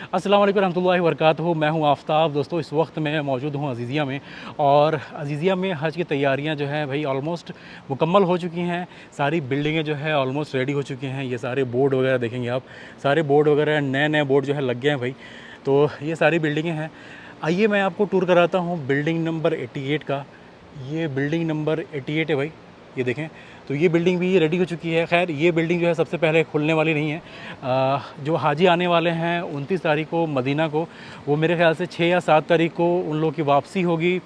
अस्सलाम वालेकुम रहमतुल्लाहि व बरकातहू। मैं हूं आफ्ताब। दोस्तों इस वक्त मैं मौजूद हूं अज़ीज़िया में, और अज़ीज़िया में हज की तैयारियां जो हैं भाई ऑलमोस्ट मुकम्मल हो चुकी हैं। सारी बिल्डिंगें जो है ऑलमोस्ट रेडी हो चुकी हैं। ये सारे बोर्ड वगैरह देखेंगे आप, सारे बोर्ड वगैरह नए नए बोर्ड जो है लग गए हैं भाई। तो ये सारी बिल्डिंगें हैं। आइए मैं आपको टूर कराता हूँ बिल्डिंग नंबर 88 का। ये बिल्डिंग नंबर 88 है भाई, ये देखें। तो ये बिल्डिंग भी रेडी हो चुकी है। खैर ये बिल्डिंग जो है सबसे पहले खुलने वाली नहीं है। जो हाजी आने वाले हैं 29 तारीख को मदीना को, वो मेरे ख्याल से 6 या 7 तारीख को उन लोगों की वापसी होगी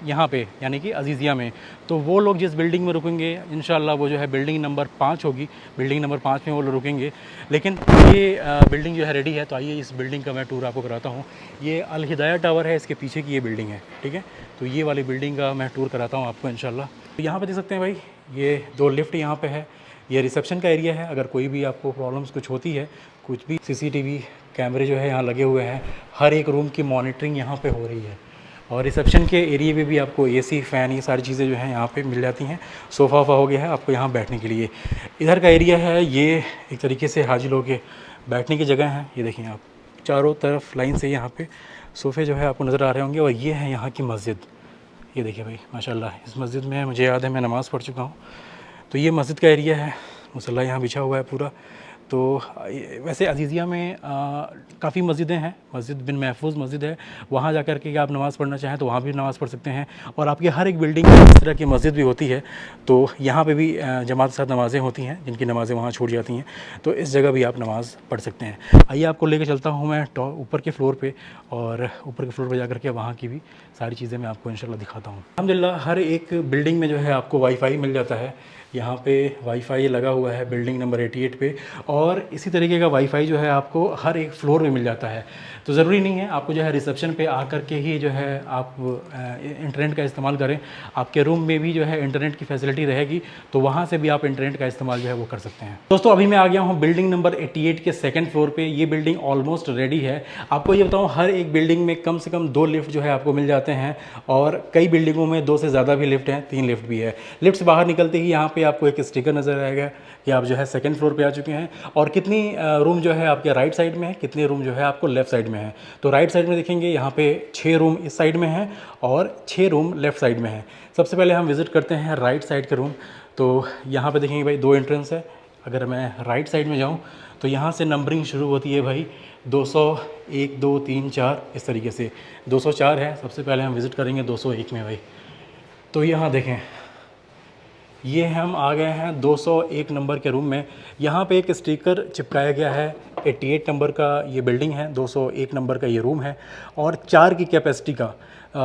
यहाँ पे, यानी कि अज़ीज़िया में। तो वो लोग जिस बिल्डिंग में रुकेंगे इंशाल्लाह वो जो है बिल्डिंग नंबर 5 होगी। बिल्डिंग नंबर 5 में वो लोग रुकेंगे। लेकिन ये बिल्डिंग जो है रेडी है। तो आइए इस बिल्डिंग का मैं टूर आपको कराता हूँ। ये अल हिदाया टावर है, इसके पीछे की ये बिल्डिंग है, ठीक है। तो ये वाली बिल्डिंग का मैं टूर कराता हूँ आपको इंशाल्लाह। तो यहाँ पे देख सकते हैं भाई, ये 2 लिफ्ट यहाँ पे है। ये रिसेप्शन का एरिया है। अगर कोई भी आपको प्रॉब्लम्स कुछ होती है, कुछ भी सीसीटीवी कैमरे जो है यहाँ लगे हुए हैं। हर एक रूम की मॉनिटरिंग यहाँ पे हो रही है। और रिसेप्शन के एरिया में भी आपको एसी फ़ैन ये सारी चीज़ें जो हैं यहाँ पे मिल जाती हैं। सोफ़ा वोफ़ा हो गया है आपको यहाँ बैठने के लिए। इधर का एरिया है, ये एक तरीके से हाजी लोगों के बैठने की जगह है। ये देखिए आप, चारों तरफ लाइन से यहाँ पे सोफ़े जो है आपको नज़र आ रहे होंगे। और ये है यहाँ की मस्जिद। ये देखिए भाई माशाल्लाह, इस मस्जिद में मुझे याद है मैं नमाज़ पढ़ चुका हूँ। तो ये मस्जिद का एरिया है, मुसल्ला यहाँ बिछा हुआ है पूरा। तो वैसे अज़ीज़िया में काफ़ी मस्जिदें हैं। मस्जिद बिन महफूज मस्जिद है, वहाँ जा कर के आप नमाज़ पढ़ना चाहें तो वहाँ भी नमाज़ पढ़ सकते हैं। और आपकी हर एक बिल्डिंग में इस तरह की मस्जिद भी होती है। तो यहाँ पे भी जमात के साथ नमाज़ें होती हैं, जिनकी नमाज़ें वहाँ छूट जाती हैं, तो इस जगह भी आप नमाज़ पढ़ सकते हैं। आइए आपको लेकर चलता हूँ मैं ऊपर के फ्लोर पे, और ऊपर के फ्लोर पे जा कर के वहाँ की भी सारी चीज़ें मैं आपको इंशाल्लाह दिखाता हूँ। अल्हम्दुलिल्लाह हर एक बिल्डिंग में जो है आपको वाईफाई मिल जाता है। यहाँ पे वाईफाई लगा हुआ है बिल्डिंग नंबर 88 पे। और इसी तरीके का वाईफाई जो है आपको हर एक फ्लोर में मिल जाता है। तो ज़रूरी नहीं है आपको जो है रिसेप्शन पे आकर के ही जो है आप इंटरनेट का इस्तेमाल करें। आपके रूम में भी जो है इंटरनेट की फैसिलिटी रहेगी, तो वहाँ से भी आप इंटरनेट का इस्तेमाल जो है वो कर सकते हैं। दोस्तों अभी मैं आ गया हूँ बिल्डिंग नंबर 88 के सेकंड फ्लोर पे। ये बिल्डिंग ऑलमोस्ट रेडी है। आपको ये बताऊँ, हर एक बिल्डिंग में कम से कम 2 लिफ्ट जो है आपको मिल जाते हैं। और कई बिल्डिंगों में 2 से ज़्यादा भी लिफ्ट हैं, 3 लिफ्ट भी है। लिफ्ट से बाहर निकलते ही यहाँ पे आपको एक स्टिकर नज़र आएगा कि आप जो है सेकंड फ्लोर पे आ चुके हैं। और कितनी रूम जो है आपके राइट साइड में है, कितने रूम जो है आपको लेफ़्ट साइड में है। तो राइट साइड में देखेंगे यहाँ पे 6 रूम इस साइड में हैं और 6 रूम लेफ़्ट साइड में हैं। सबसे पहले हम विज़िट करते हैं राइट साइड के रूम। तो यहाँ पे देखेंगे भाई 2 एंट्रेंस है। अगर मैं राइट साइड में जाऊँ तो यहाँ से नंबरिंग शुरू होती है भाई 201, 2, 3, 4 इस तरीके से। 204 है। सबसे पहले हम विज़िट करेंगे 201 में भाई। तो यहाँ देखें, ये हम आ गए हैं 201 नंबर के रूम में। यहाँ पे एक स्टिकर चिपकाया गया है। 88 नंबर का ये बिल्डिंग है, 201 नंबर का ये रूम है। और 4 की कैपेसिटी का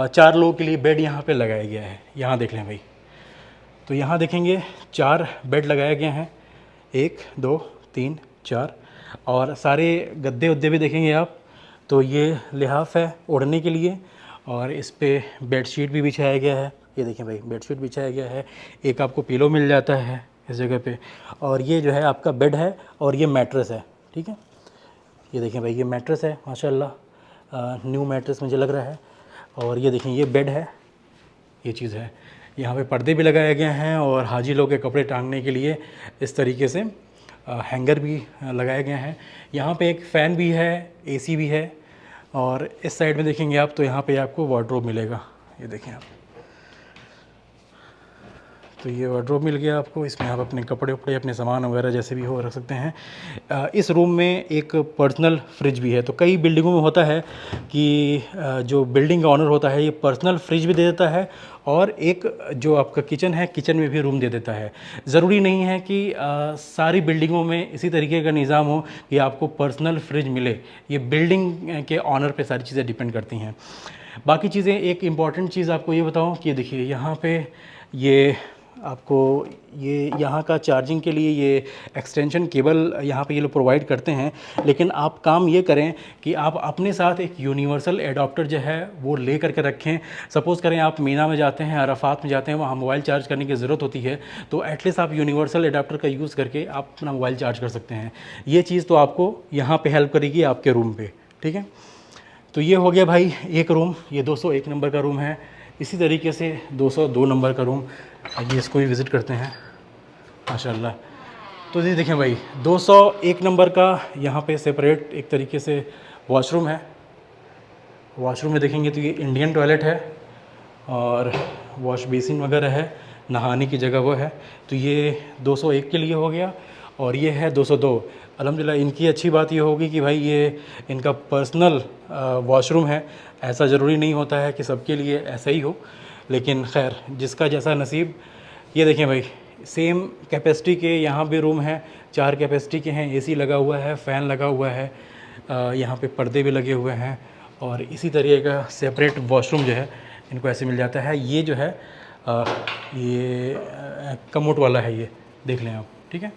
4 लोगों के लिए बेड यहाँ पे लगाया गया है। यहाँ देख लें भाई, तो यहाँ देखेंगे 4 बेड लगाए गए हैं, 1, 2, 3, 4। और सारे गद्दे वद्दे भी देखेंगे आप। तो ये लिहाफ है ओढ़ने के लिए, और इस पर बेडशीट भी बिछाया गया है। ये देखें भाई, बेडशीट बिछाया गया है। एक आपको पिलो मिल जाता है इस जगह पे। और ये जो है आपका बेड है, और ये मैट्रेस है, ठीक है। ये देखें भाई, ये मैट्रेस है माशाल्लाह, न्यू मैट्रेस मुझे लग रहा है। और ये देखें, ये बेड है, ये चीज़ है। यहाँ पे पर्दे भी लगाए गए हैं, और हाजी लोग के कपड़े टांगने के लिए इस तरीके से हैंगर भी लगाए गए हैं। यहाँ पे एक फ़ैन भी है, एसी भी है। और इस साइड में देखेंगे आप तो यहाँ पे आपको वार्डरोब मिलेगा। ये देखें आप, तो ये वार्डरोब मिल गया आपको। इसमें आप अपने कपड़े वपड़े, अपने सामान वगैरह जैसे भी हो रख सकते हैं। इस रूम में एक पर्सनल फ्रिज भी है। तो कई बिल्डिंगों में होता है कि जो बिल्डिंग का ऑनर होता है ये पर्सनल फ्रिज भी दे देता है, और एक जो आपका किचन है, किचन में भी रूम दे देता है। ज़रूरी नहीं है कि सारी बिल्डिंगों में इसी तरीके का निज़ाम हो कि आपको पर्सनल फ्रिज मिले। ये बिल्डिंग के ऑनर पे सारी चीज़ें डिपेंड करती हैं। बाकी चीज़ें, एक इम्पॉर्टेंट चीज़ आपको ये बताऊँ कि देखिए यहाँ पे ये आपको ये यहाँ का चार्जिंग के लिए ये एक्सटेंशन केबल यहाँ पे ये लोग प्रोवाइड करते हैं। लेकिन आप काम ये करें कि आप अपने साथ एक यूनिवर्सल एडाप्टर जो है वो ले करके रखें। सपोज़ करें आप मीना में जाते हैं, अराफात में जाते हैं, वहाँ मोबाइल चार्ज करने की ज़रूरत होती है, तो एटलीस्ट आप यूनिवर्सल एडाप्टर का यूज़ करके आप अपना मोबाइल चार्ज कर सकते हैं। ये चीज़ तो आपको यहाँ पर हेल्प करेगी आपके रूम पर, ठीक है। तो ये हो गया भाई एक रूम, ये 201 नंबर का रूम है। इसी तरीके से 202 नंबर का रूम, आइए इसको भी विज़िट करते हैं माशाल्लाह। तो ये देखें भाई, 201 नंबर का यहाँ पे सेपरेट एक तरीके से वॉशरूम है। वॉशरूम में देखेंगे तो ये इंडियन टॉयलेट है और वॉश बेसिन वगैरह है, नहाने की जगह वो है। तो ये 201 के लिए हो गया और ये है 202। अल्हम्दुलिल्लाह इनकी अच्छी बात ये होगी कि भाई ये इनका पर्सनल वॉशरूम है। ऐसा ज़रूरी नहीं होता है कि सबके लिए ऐसा ही हो, लेकिन खैर जिसका जैसा नसीब। ये देखें भाई, सेम कैपेसिटी के यहाँ भी रूम है, 4 कैपेसिटी के हैं, एसी लगा हुआ है, फ़ैन लगा हुआ है, यहाँ पे पर्दे भी लगे हुए हैं और इसी तरीके का सेपरेट वॉशरूम जो है इनको ऐसे मिल जाता है। ये जो है ये कमोड वाला है, ये देख लें आप, ठीक है।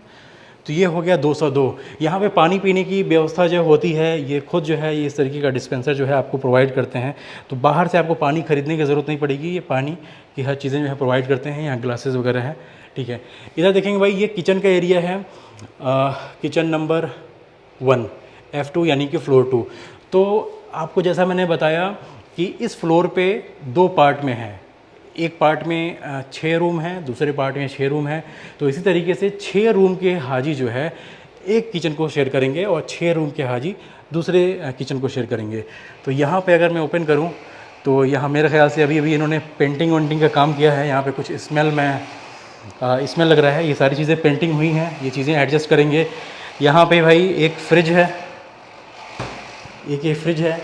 तो ये हो गया 202। यहाँ पे पानी पीने की व्यवस्था जो होती है ये खुद जो है ये इस तरीके का डिस्पेंसर जो है आपको प्रोवाइड करते हैं। तो बाहर से आपको पानी ख़रीदने की ज़रूरत नहीं पड़ेगी, ये पानी की हर चीज़ें जो है प्रोवाइड करते हैं। यहाँ ग्लासेस वगैरह हैं, ठीक है। इधर देखेंगे भाई, ये किचन का एरिया है, किचन नंबर 1 F2 यानी कि फ्लोर 2। तो आपको जैसा मैंने बताया कि इस फ्लोर पे 2 पार्ट में है, एक पार्ट में 6 रूम हैं, दूसरे पार्ट में 6 रूम हैं। तो इसी तरीके से 6 रूम के हाजी जो है एक किचन को शेयर करेंगे और 6 रूम के हाजी दूसरे किचन को शेयर करेंगे। तो यहाँ पे अगर मैं ओपन करूँ तो यहाँ मेरे ख्याल से अभी अभी इन्होंने पेंटिंग वेंटिंग का काम किया है। यहाँ पे कुछ स्मेल लग रहा है, ये सारी चीज़ें पेंटिंग हुई हैं, ये चीज़ें एडजस्ट करेंगे। यहाँ पे भाई एक फ्रिज है, एक फ्रिज है,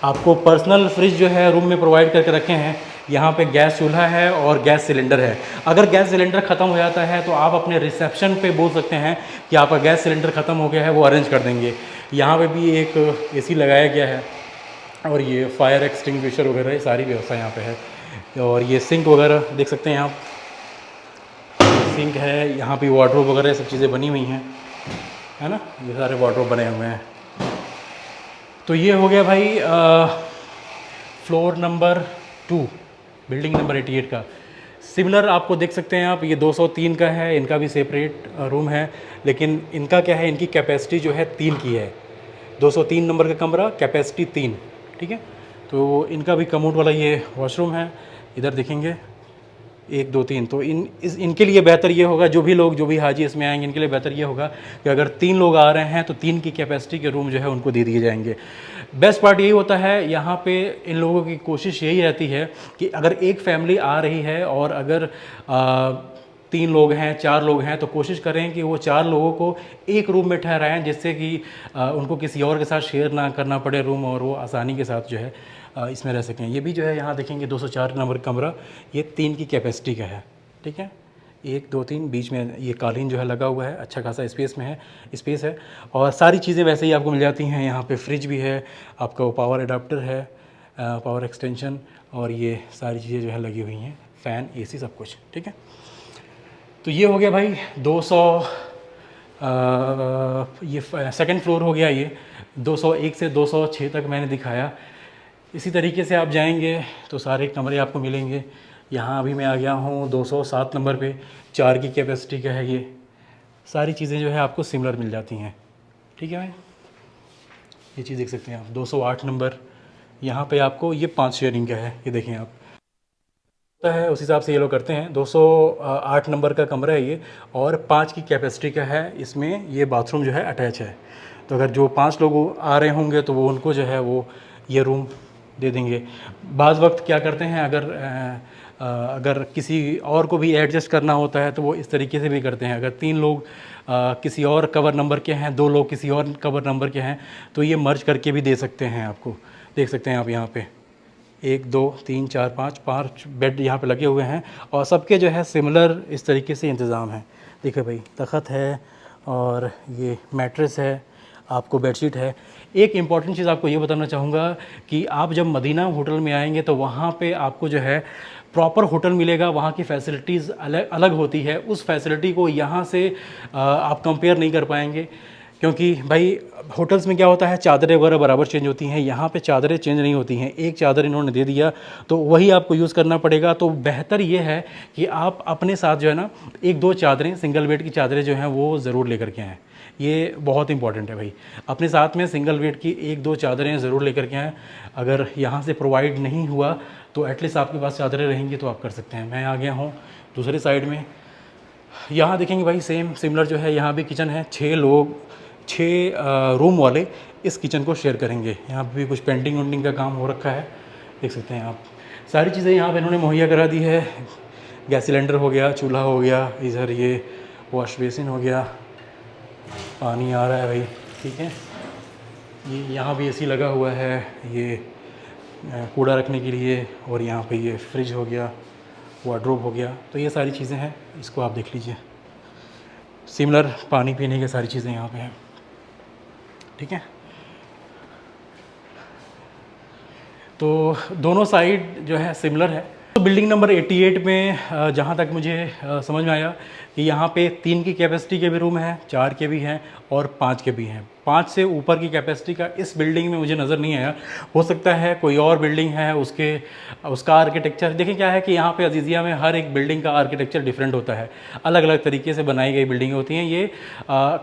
आपको पर्सनल फ्रिज जो है रूम में प्रोवाइड करके रखे हैं। यहाँ पे गैस चूल्हा है और गैस सिलेंडर है। अगर गैस सिलेंडर ख़त्म हो जाता है तो आप अपने रिसेप्शन पे बोल सकते हैं कि आपका गैस सिलेंडर ख़त्म हो गया है, वो अरेंज कर देंगे। यहाँ पे भी एक एसी लगाया गया है और ये फायर एक्सटिंग्विशर वगैरह सारी व्यवस्था यहाँ पे है। और ये सिंक वगैरह देख सकते हैं आप, सिंक है, यहाँ पे वार्डरोब वगैरह सब चीज़ें बनी हुई हैं, है ना, ये सारे वार्डरोब बने हुए हैं। तो ये हो गया भाई फ्लोर नंबर 2 बिल्डिंग नंबर 88 का। सिमिलर आपको देख सकते हैं आप, ये 203 का है, इनका भी सेपरेट रूम है, लेकिन इनका क्या है, इनकी कैपेसिटी जो है 3 की है। 203 नंबर का कमरा, कैपेसिटी 3, ठीक है। तो इनका भी कमोड वाला ये वॉशरूम है। इधर देखेंगे 1 2 3। तो इनके लिए बेहतर ये होगा, जो भी हाजी इसमें आएंगे इनके लिए बेहतर ये होगा कि अगर 3 लोग आ रहे हैं तो 3 की कैपेसिटी के रूम जो है उनको दे दिए जाएंगे। बेस्ट पार्ट यही होता है यहाँ पे, इन लोगों की कोशिश यही रहती है कि अगर एक फैमिली आ रही है और अगर 3 लोग हैं, 4 लोग हैं, तो कोशिश करें कि वो 4 लोगों को एक रूम में ठहराएं, जिससे कि उनको किसी और के साथ शेयर ना करना पड़े रूम और वो आसानी के साथ जो है इसमें रह सकें। ये भी जो है यहाँ देखेंगे 204 नंबर कमरा, ये 3 की कैपेसिटी का है, ठीक है। 1 2 3, बीच में ये कालीन जो है लगा हुआ है, अच्छा खासा स्पेस है और सारी चीज़ें वैसे ही आपको मिल जाती हैं। यहाँ पे फ्रिज भी है, आपका पावर अडाप्टर है, पावर एक्सटेंशन, और ये सारी चीज़ें जो है लगी हुई हैं, फ़ैन, एसी, सब कुछ, ठीक है। तो ये हो गया भाई 200, ये सेकंड फ्लोर हो गया। ये 201 से 206 तक मैंने दिखाया। इसी तरीके से आप जाएंगे तो सारे कमरे आपको मिलेंगे। यहाँ अभी मैं आ गया हूँ 207 नंबर पे, 4 की कैपेसिटी का है। ये सारी चीज़ें जो है आपको सिमिलर मिल जाती हैं, ठीक है भाई। ये चीज़ देख सकते हैं आप 208 नंबर, यहाँ पे आपको ये 5 शेयरिंग का है, ये देखें आप है, उस हिसाब से ये लोग करते हैं। 208 नंबर का कमरा है ये और 5 की कैपेसिटी का है। इसमें ये बाथरूम जो है अटैच है, तो अगर जो 5 लोग आ रहे होंगे तो वो उनको जो है वो ये रूम दे देंगे। बाज़ वक्त क्या करते हैं, अगर किसी और को भी एडजस्ट करना होता है तो वो इस तरीके से भी करते हैं। अगर 3 लोग किसी और कवर नंबर के हैं, 2 लोग किसी और कवर नंबर के हैं, तो ये मर्ज करके भी दे सकते हैं। आपको देख सकते हैं आप यहाँ पे 1 2 3 4 5 बेड यहाँ पे लगे हुए हैं और सबके जो है सिमिलर इस तरीके से इंतज़ाम है। देखिए भाई, तख़्त है और ये मैट्रेस है, आपको बेडशीट है। एक इम्पॉर्टेंट चीज़ आपको ये बताना चाहूँगा कि आप जब मदीना होटल में आएंगे तो वहाँ पे आपको जो है प्रॉपर होटल मिलेगा। वहाँ की फ़ैसिलिटीज़ अलग होती है, उस फैसिलिटी को यहाँ से आप कंपेयर नहीं कर पाएंगे, क्योंकि भाई होटल्स में क्या होता है, चादरें वगैरह बराबर चेंज होती हैं, यहाँ पे चादरें चेंज नहीं होती हैं। एक चादर इन्होंने दे दिया तो वही आपको यूज़ करना पड़ेगा। तो बेहतर ये है कि आप अपने साथ जो है ना 1 2 चादरें, सिंगल बेड की चादरें जो हैं वो ज़रूर लेकर के आएँ। ये बहुत इंपॉर्टेंट है भाई, अपने साथ में सिंगल बेड की 1 2 चादरें ज़रूर लेकर के आएँ। अगर यहाँ से प्रोवाइड नहीं हुआ तो एटलीस्ट आपके पास चादरें रहेंगी तो आप कर सकते हैं। मैं आ गया हूँ दूसरे साइड में, यहाँ देखेंगे भाई सेम सिमिलर जो है, यहाँ भी किचन है। 6 रूम वाले इस किचन को शेयर करेंगे। यहाँ पे भी कुछ पेंटिंग वेंटिंग का काम हो रखा है, देख सकते हैं आप। सारी चीज़ें यहाँ पे इन्होंने मुहैया करा दी है। गैस सिलेंडर हो गया, चूल्हा हो गया, इधर ये वॉश बेसिन हो गया, पानी आ रहा है भाई, ठीक है। ये यहाँ भी एसी लगा हुआ है, ये कूड़ा रखने के लिए, और यहाँ पे ये फ्रिज हो गया, वार्डरोब हो गया। तो ये सारी चीज़ें हैं, इसको आप देख लीजिए। सिमिलर पानी पीने की सारी चीज़ें यहाँ पे हैं, ठीक है। तो दोनों साइड जो है सिमिलर है। तो बिल्डिंग नंबर 88 में जहाँ तक मुझे समझ में आया कि यहाँ पे 3 की कैपेसिटी के भी रूम हैं, 4 के भी हैं और 5 के भी हैं। 5 से ऊपर की कैपेसिटी का इस बिल्डिंग में मुझे नज़र नहीं आया। हो सकता है कोई और बिल्डिंग है, उसका आर्किटेक्चर देखें। क्या है कि यहाँ पे अजीज़िया में हर एक बिल्डिंग का आर्किटेक्चर डिफरेंट होता है, अलग अलग तरीके से बनाई गई बिल्डिंगें होती हैं। ये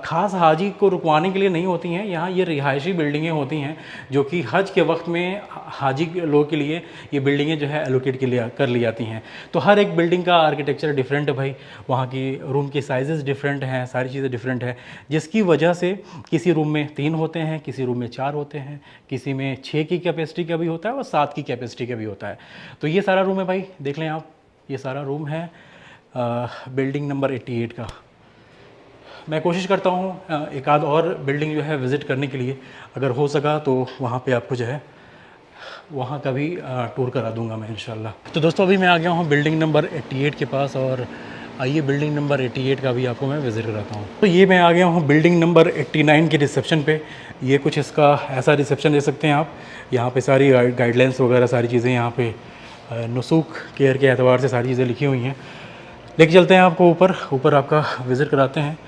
ख़ास हाजी को रुकवाने के लिए नहीं होती हैं, यहाँ ये रिहायशी बिल्डिंगें होती हैं जो कि हज के वक्त में हाजी लोगों के लिए ये बिल्डिंगें जो है एलोकेट कर ली जाती हैं। तो हर एक बिल्डिंग का आर्किटेक्चर डिफरेंट है भाई, वहाँ की रूम की साइजेस डिफरेंट हैं, सारी चीज़ें डिफरेंट है, जिसकी वजह से किसी रूम में 3 होते हैं, किसी रूम में 4 होते हैं, किसी में 6 की कैपेसिटी का भी होता है और 7 की कैपेसिटी का भी होता है। तो ये सारा रूम है भाई, देख लें आप, ये सारा रूम है बिल्डिंग नंबर 88 का। मैं कोशिश करता हूँ एक आध और बिल्डिंग जो है विज़िट करने के लिए, अगर हो सका तो वहाँ पे आपको जो है वहाँ का भी टूर करा दूंगा मैं इंशाल्लाह। तो दोस्तों अभी मैं आ गया हूँ बिल्डिंग नंबर 88 के पास, और आइए बिल्डिंग नंबर 88 का भी आपको मैं विज़िट कराता हूँ। तो ये मैं आ गया हूँ बिल्डिंग नंबर 89 के रिसेप्शन पे। ये कुछ इसका ऐसा रिसेप्शन दे सकते हैं आप। यहाँ पे सारी गाइडलाइंस वगैरह सारी चीज़ें यहाँ पे नुसूख केयर के एतबार से सारी चीज़ें लिखी हुई हैं। लेके चलते हैं आपको ऊपर आपका विज़िट कराते हैं।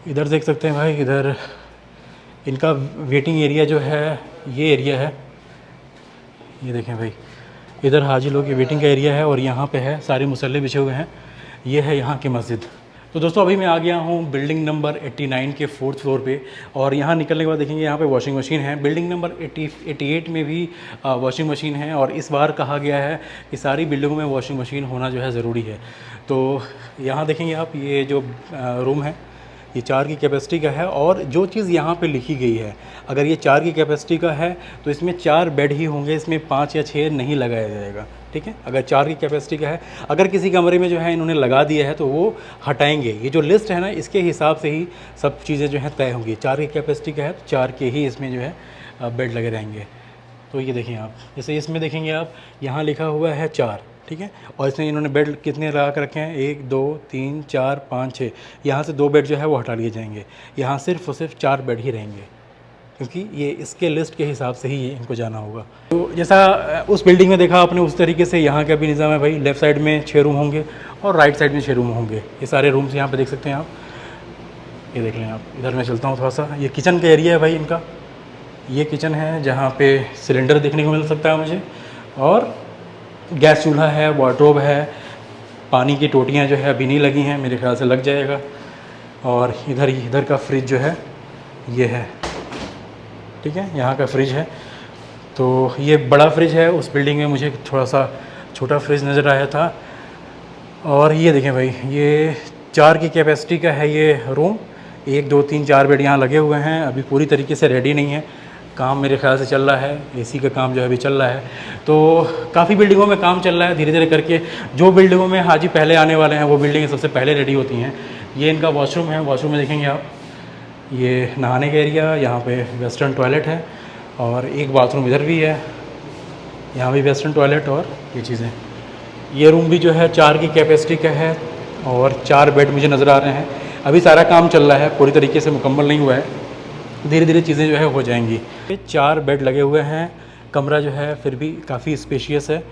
इधर देख सकते हैं भाई, इधर इनका वेटिंग एरिया जो है ये एरिया है, ये देखें भाई, इधर हाजी लोग की वेटिंग का एरिया है और यहाँ पे है सारे मुसल्ले बिछे हुए हैं। ये है यहाँ की मस्जिद। तो दोस्तों अभी मैं आ गया हूँ बिल्डिंग नंबर 89 के 4th फ्लोर पे, और यहाँ निकलने के बाद देखेंगे यहाँ पे वॉशिंग मशीन है। बिल्डिंग नंबर 88 में भी वॉशिंग मशीन है, और इस बार कहा गया है कि सारी बिल्डिंगों में वॉशिंग मशीन होना जो है ज़रूरी है। तो यहाँ देखेंगे आप, ये जो रूम है ये 4 की कैपेसिटी का है, और जो चीज़ यहाँ पे लिखी गई है, अगर ये 4 की कैपेसिटी का है तो इसमें 4 बेड ही होंगे, इसमें 5 या 6 नहीं लगाया जाएगा, ठीक है। अगर 4 की कैपेसिटी का है, अगर किसी कमरे में जो है इन्होंने लगा दिया है तो वो हटाएंगे। ये जो लिस्ट है ना, इसके हिसाब से ही सब चीज़ें जो हैं तय होंगी। 4 की कैपेसिटी का है तो 4 के ही इसमें जो है बेड लगे रहेंगे। तो ये देखें आप, जैसे इसमें देखेंगे आप, यहाँ लिखा हुआ है 4, ठीक है, और इसमें इन्होंने बेड कितने लगा कर रखे हैं, 1 2 3 4 5 6। यहाँ से 2 बेड जो है वो हटा लिए जाएंगे, यहाँ सिर्फ और सिर्फ 4 बेड ही रहेंगे, क्योंकि ये इसके लिस्ट के हिसाब से ही इनको जाना होगा। तो जैसा उस बिल्डिंग में देखा आपने, उस तरीके से यहाँ का भी निज़ाम है भाई। लेफ़्ट साइड में 6 रूम होंगे और राइट साइड में 6 रूम होंगे। ये सारे रूम्स यहाँ पर देख सकते हैं आप, ये देख लें आप। इधर मैं चलता हूँ थोड़ा सा, ये किचन का एरिया है भाई इनका। ये किचन है जहाँ पे सिलेंडर देखने को मिल सकता है मुझे, और गैस चूल्हा है, वार्डरोब है, पानी की टोटियाँ जो है अभी नहीं लगी हैं, मेरे ख्याल से लग जाएगा। और इधर का फ्रिज जो है ये है, ठीक है, यहाँ का फ्रिज है। तो ये बड़ा फ्रिज है, उस बिल्डिंग में मुझे थोड़ा सा छोटा फ्रिज नज़र आया था। और ये देखें भाई, ये 4 की कैपेसिटी का है ये रूम। 1 2 3 4 बेड यहाँ लगे हुए हैं, अभी पूरी तरीके से रेडी नहीं है, काम मेरे ख्याल से चल रहा है, एसी का काम जो है अभी चल रहा है। तो काफ़ी बिल्डिंगों में काम चल रहा है धीरे धीरे करके। जो बिल्डिंगों में हाजी पहले आने वाले हैं वो बिल्डिंगें सबसे पहले रेडी होती हैं। ये इनका वॉशरूम है, वॉशरूम में देखेंगे आप, ये नहाने का एरिया, यहाँ पे वेस्टर्न टॉयलेट है, और एक बाथरूम इधर भी है, यहाँ भी वेस्टर्न टॉयलेट और ये चीज़ें। ये रूम भी जो है 4 की कैपेसिटी का है, और 4 बेड मुझे नज़र आ रहे हैं। अभी सारा काम चल रहा है, पूरी तरीके से मुकम्मल नहीं हुआ है, धीरे धीरे चीज़ें जो है हो जाएंगी। 4 बेड लगे हुए हैं, कमरा जो है फिर भी काफ़ी स्पेशियस है।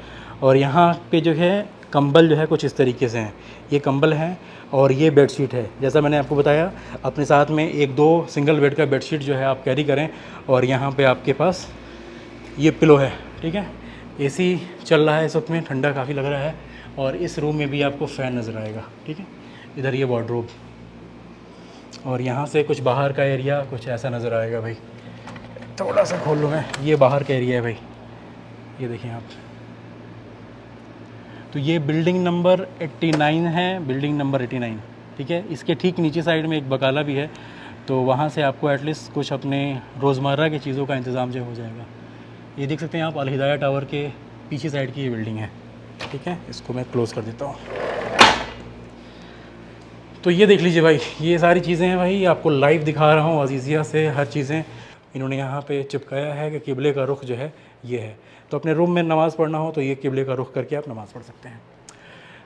और यहाँ पे जो है कंबल जो है कुछ इस तरीके से हैं, ये कंबल हैं और ये बेडशीट है। जैसा मैंने आपको बताया, अपने साथ में 1 2 सिंगल बेड का बेडशीट जो है आप कैरी करें। और यहाँ पे आपके पास ये पिलो है, ठीक है। एसी चल रहा है इस वक्त में, ठंडा काफ़ी लग रहा है। और इस रूम में भी आपको फ़ैन नज़र आएगा, ठीक है। इधर ये वार्डरोब, और यहाँ से कुछ बाहर का एरिया कुछ ऐसा नज़र आएगा भाई। थोड़ा सा खोल लूँ मैं, ये बाहर का एरिया है भाई, ये देखें आप। तो ये बिल्डिंग नंबर 89 है, बिल्डिंग नंबर 89, ठीक है। इसके ठीक नीचे साइड में एक बकाला भी है, तो वहाँ से आपको एटलीस्ट कुछ अपने रोज़मर्रा की चीज़ों का इंतज़ाम जो हो जाएगा। ये देख सकते हैं आप, अल हिदाया टावर के पीछे साइड की ये बिल्डिंग है, ठीक है। इसको मैं क्लोज़ कर देता हूँ। तो ये देख लीजिए भाई, ये सारी चीज़ें हैं भाई, आपको लाइव दिखा रहा हूँ अजीज़िया से हर चीज़ें। इन्होंने यहाँ पे चिपकाया है कि किबले का रुख जो है ये है, तो अपने रूम में नमाज़ पढ़ना हो तो ये किबले का रुख करके आप नमाज़ पढ़ सकते हैं।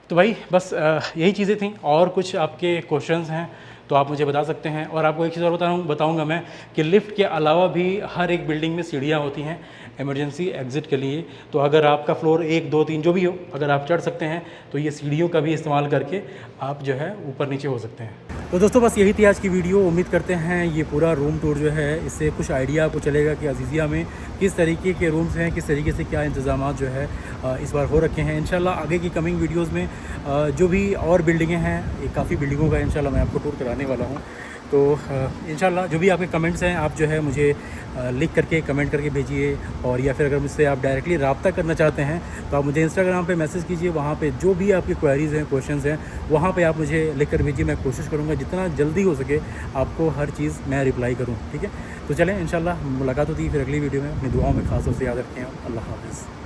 तो भाई बस यही चीज़ें थी। और कुछ आपके क्वेश्चंस हैं तो आप मुझे बता सकते हैं। और आपको एक चीज़ और बताऊंगा मैं कि लिफ्ट के अलावा भी हर एक बिल्डिंग में सीढ़ियाँ होती हैं इमरजेंसी एग्ज़िट के लिए। तो अगर आपका फ्लोर 1, 2, 3 जो भी हो, अगर आप चढ़ सकते हैं तो ये सीढ़ियों का भी इस्तेमाल करके आप जो है ऊपर नीचे हो सकते हैं। तो दोस्तों बस यही थी आज की वीडियो। उम्मीद करते हैं ये पूरा रूम टूर जो है इससे कुछ आइडिया आपको चलेगा कि अजीज़िया में किस तरीके के रूम्स हैं, किस तरीके से क्या इंतज़ाम जो है इस बार हो रखे हैं। इंशाल्लाह आगे की कमिंग वीडियोस में जो भी और बिल्डिंगें हैं, ये काफ़ी बिल्डिंगों का इंशाल्लाह मैं आपको टूर कराने वाला हूँ। तो इंशाल्लाह जो भी आपके कमेंट्स हैं आप जो है मुझे लिख करके कमेंट करके भेजिए। और या फिर अगर मुझसे आप डायरेक्टली रब्ता करना चाहते हैं तो आप मुझे इंस्टाग्राम पे मैसेज कीजिए। वहाँ पे जो भी आपकी क्वेरीज़ हैं, क्वेश्चंस हैं, वहाँ पे आप मुझे लिख कर भेजिए। मैं कोशिश करूँगा जितना जल्दी हो सके आपको हर चीज़ मैं रिप्लाई करूँ, ठीक है। तो चलें, इंशाल्लाह मुलाकात होती है फिर अगली वीडियो में। अपनी दुआओं में खास तौर से याद रखें। अल्लाह हाफ़िज़।